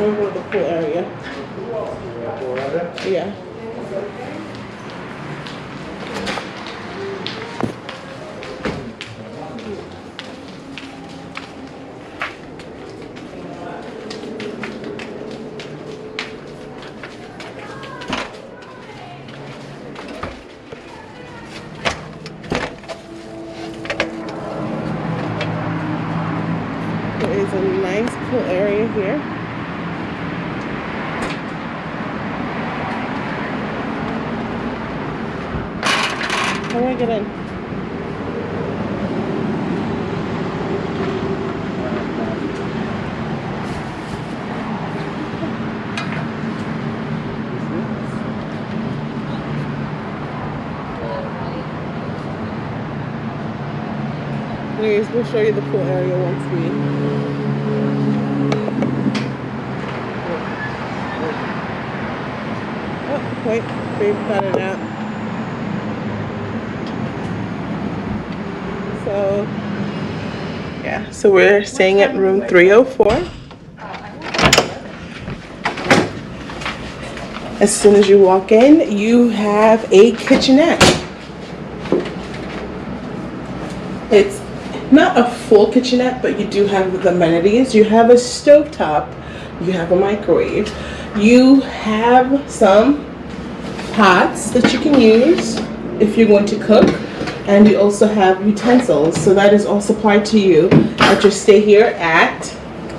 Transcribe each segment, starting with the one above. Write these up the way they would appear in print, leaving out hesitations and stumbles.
Let me go to the pool area. Yeah. There is a nice pool area here. How do I get in? Anyways, we'll show you the pool area once we... Oh, wait, babe got it out. So, yeah, so we're staying at room 304. As soon as you walk in, you have a kitchenette. It's not a full kitchenette, but you do have the amenities. You have a stovetop, you have a microwave, you have some pots that you can use if you're going to cook, and you also have utensils. So that is all supplied to you at your stay here at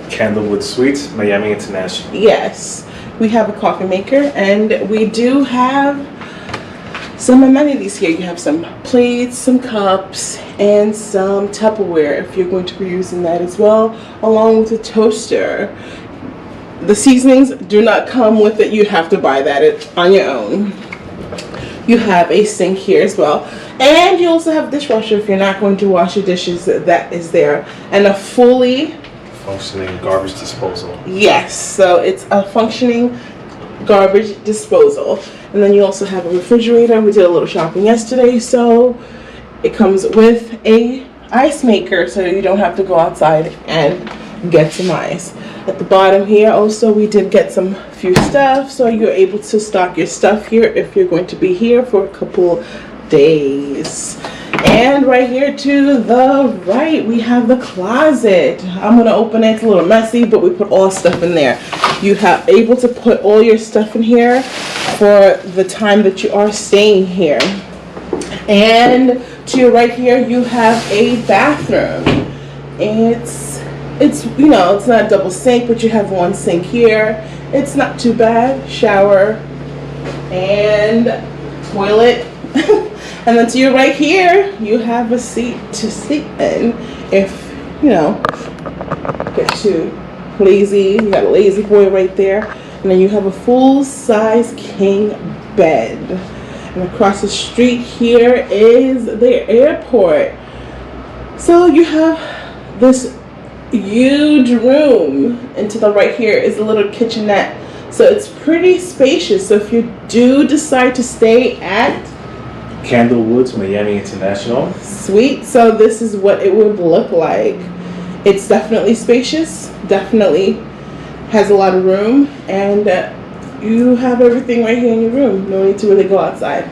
Candlewood Suites, Miami International. Yes, we have a coffee maker, and we do have some amenities here. You have some plates, some cups, and some Tupperware if you're going to be using that as well, along with a toaster. The seasonings do not come with it. You have to buy that on your own. You have a sink here as well, and you also have a dishwasher if you're not going to wash your dishes. That is there, and a fully functioning garbage disposal. Yes, so it's a functioning garbage disposal. And then you also have a refrigerator. We did a little shopping yesterday, so it comes with a ice maker, so you don't have to go outside and get some ice. At the bottom here also we did get some few stuff, so you're able to stock your stuff here if you're going to be here for a couple days. And right here to the right we have the closet. I'm gonna open it. It's a little messy, but we put all stuff in there. You have able to put all your stuff in here for the time that you are staying here. And to your right here you have a bathroom. It's you know, it's not a double sink, but you have one sink here. It's not too bad. Shower and toilet. And then to your right here you have a seat to sleep in if you know get too lazy. You got a lazy boy right there. And then you have a full-size king bed. And across the street here is the airport. So you have this huge room. And to the right here is a little kitchenette. So it's pretty spacious. So if you do decide to stay at Candlewood, Miami International Suite, so this is what it would look like. It's definitely spacious, definitely has a lot of room, and you have everything right here in your room. No need to really go outside.